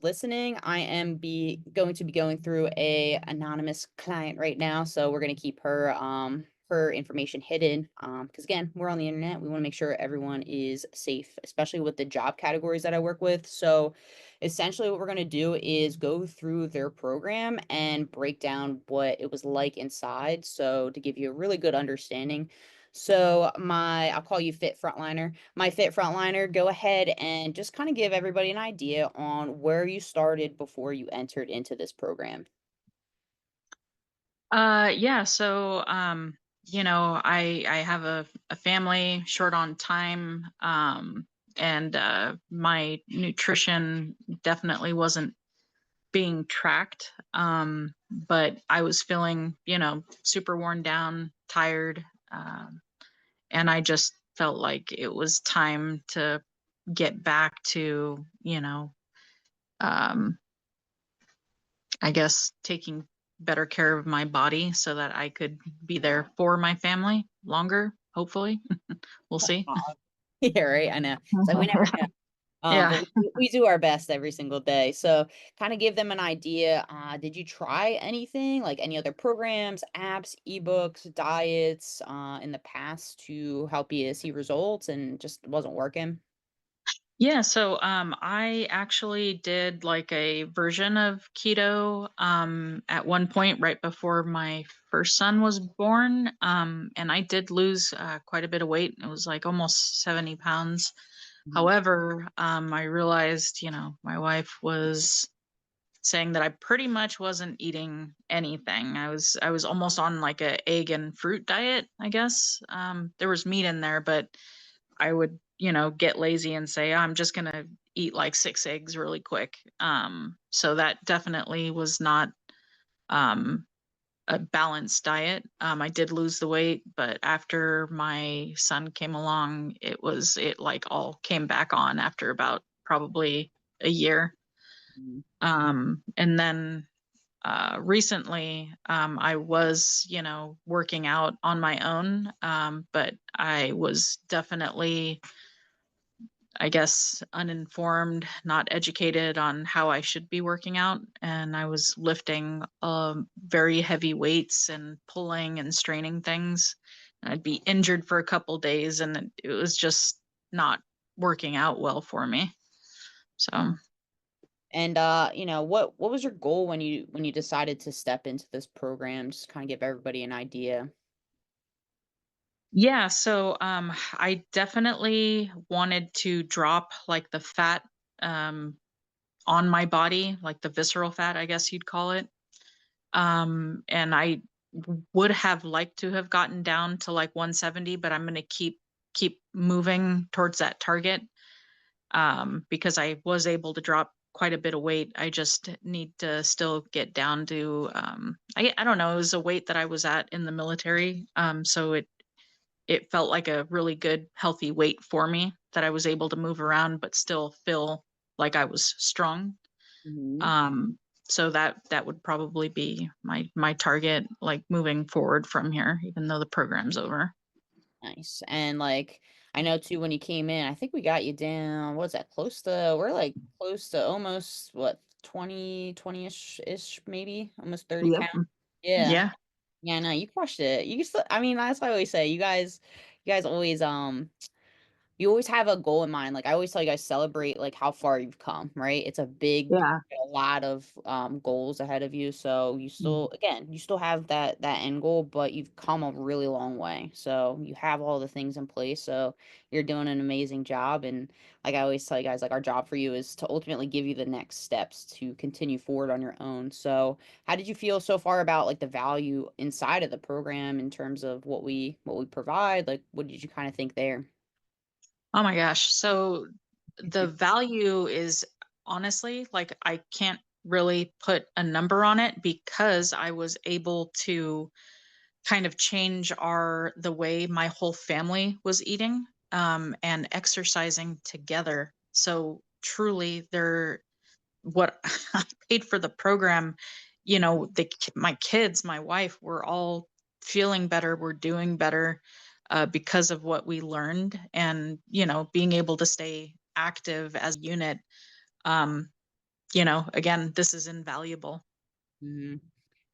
Listening. I am be going to be going through a anonymous client right now, so we're gonna keep her information hidden. Because again, we're on the internet. We want to make sure everyone is safe, especially with the job categories that I work with. So essentially what we're gonna do is go through their program and break down what it was like inside. So to give you a really good understanding. So I'll call you Fit Frontliner. My Fit Frontliner, go ahead and just kind of give everybody an idea on where you started before you entered into this program. Yeah, so I have a family short on time, and my nutrition definitely wasn't being tracked. But I was feeling, super worn down, tired, and I just felt like it was time to get back to, um, I guess taking better care of my body so that I could be there for my family longer, hopefully. We'll see. Aw. Yeah, right. I know. It's like we never know. Yeah. But we do our best every single day. So kind of give them an idea. Did you try anything like any other programs, apps, ebooks, diets in the past to help you see results and just wasn't working? Yeah, so I actually did like a version of keto at one point right before my first son was born. And I did lose quite a bit of weight. It was like almost 70 pounds. Mhm. However, I realized, my wife was saying that I pretty much wasn't eating anything. I was almost on like a egg and fruit diet, I guess. There was meat in there, but I would, get lazy and say, I'm just gonna eat like 6 eggs really quick. So that definitely was not um a balanced diet. I did lose the weight, but after my son came along, it like all came back on after about probably a year. Mhm. And then recently, I was, working out on my own, but I was definitely, I guess, uninformed, not educated on how I should be working out. And I was lifting very heavy weights and pulling and straining things. And I'd be injured for a couple days, and it was just not working out well for me. So. And what was your goal when you decided to step into this program? Just kind of give everybody an idea. Yeah, so I definitely wanted to drop like the fat um on my body, like the visceral fat, I guess you'd call it. And I would have liked to have gotten down to like 170, but I'm going to keep moving towards that target because I was able to drop quite a bit of weight. I just need to still get down to I don't know, it was a weight that I was at in the military. So it felt like a really good healthy weight for me that I was able to move around but still feel like I was strong. Mhm. Um, so that would probably be my target, like moving forward from here, even though the program's over. Nice. And like I know too when you came in, I think we got you down, what's that, close to we're like close to almost what 20-ish maybe, almost 30 Yep. pounds. Yeah. Yeah. Yeah, no, you crushed it. You still I mean, that's what I always say. You guys always you always have a goal in mind. Like I always tell you guys, celebrate like how far you've come, right? It's Yeah. a lot of goals ahead of you. So Mm. you still have that end goal, but you've come a really long way. So you have all the things in place. So you're doing an amazing job. And like I always tell you guys, like our job for you is to ultimately give you the next steps to continue forward on your own. So how did you feel so far about like the value inside of the program in terms of what we provide? Like what did you kind of think there? Oh my gosh. So the value is honestly like I can't really put a number on it because I was able to kind of change our the way my whole family was eating and exercising together. So truly there what I paid for the program, my kids, my wife, we're all feeling better, we're doing better because of what we learned and, being able to stay active as a unit. Um, again, this is invaluable. Mhm.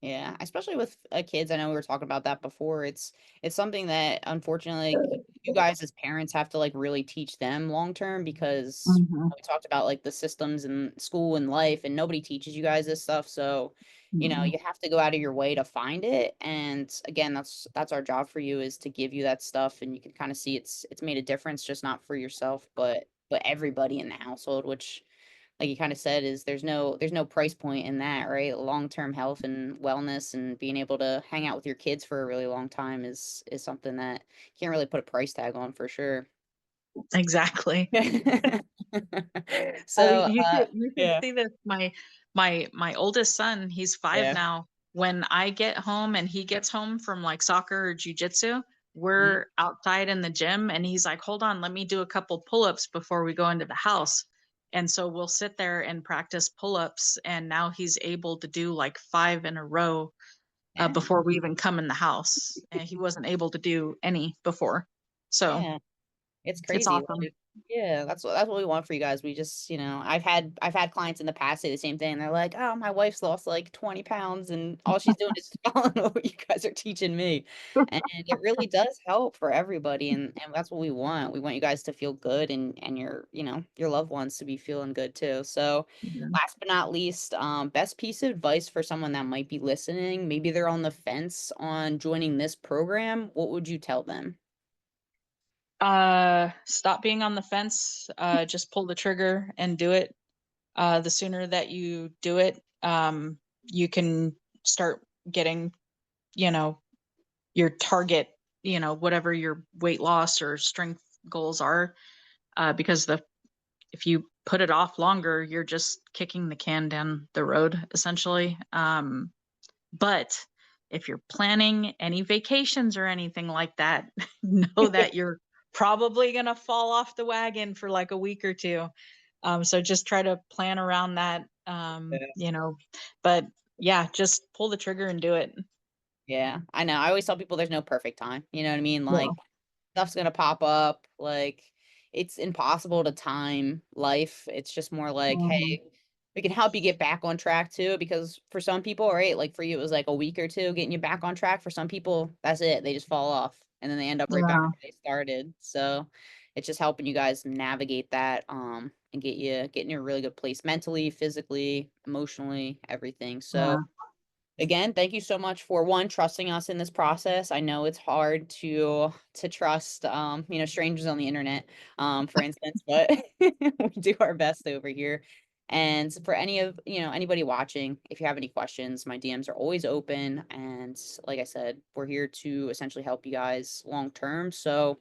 Yeah, especially with, kids, I know we were talking about that before, it's something that unfortunately, like, you guys as parents have to, like, really teach them long term because Mhm. we talked about, like, the systems in school and life, and nobody teaches you guys this stuff, so, Mm-mm. you have to go out of your way to find it, and again, that's our job for you is to give you that stuff, and you can kinda see it's made a difference just not for yourself, but everybody in the household, which like you kinda said, is there's no price point in that, right? Long-term health and wellness and being able to hang out with your kids for a really long time is something that you can't really put a price tag on for sure. Exactly. Oh, So, you should yeah, see this. My oldest son, he's 5 yeah, now. When I get home and he gets home from, like, soccer or jujitsu, mhm, we're outside in the gym, and he's like, "Hold on, let me do a couple pull-ups before we go into the house." And so we'll sit there and practice pull-ups, and now he's able to do, like, 5 in a row, yeah, before we even come in the house, and he wasn't able to do any before. So, yeah. It's it's crazy, awesome. like yeah, that's what we want for you guys. We just, I've had clients in the past say the same thing. They're like, "Oh, my wife's lost like 20 pounds and all she's doing is following what you guys are teaching me." And it really does help for everybody and that's what we want. We want you guys to feel good and your loved ones to be feeling good too. So, Yeah. last but not least, best piece of advice for someone that might be listening, maybe they're on the fence on joining this program, what would you tell them? Stop being on the fence, just pull the trigger and do it. The sooner that you do it, you can start getting, you know, your target, whatever your weight loss or strength goals are. Because if you put it off longer, you're just kicking the can down the road, essentially. But if you're planning any vacations or anything like that, know that you're probably gonna fall off the wagon for like a week or 2. So just try to plan around that, but yeah, just pull the trigger and do it. Yeah, I know. I always tell people there's no perfect time. You know what I mean? Yeah. Like stuff's gonna pop up. Like it's impossible to time life. It's just more like, Mhm. hey, we can help you get back on track too. Because for some people, right, like for you, it was like a week or two getting you back on track. For some people, that's it. They just fall off and then they end up right back Yeah, where they started. So it's just helping you guys navigate that and get in a really good place mentally, physically, emotionally, everything. So yeah. again, thank you so much for one, trusting us in this process. I know it's hard to trust strangers on the internet, for instance, but we do our best over here. And for anybody watching, if you have any questions, my DMs are always open. And like I said, we're here to essentially help you guys long term. So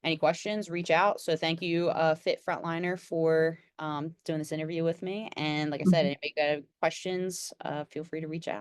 any questions, reach out. So thank you, Fit Frontliner, for doing this interview with me. And like I said, Mhm. anybody got questions, feel free to reach out.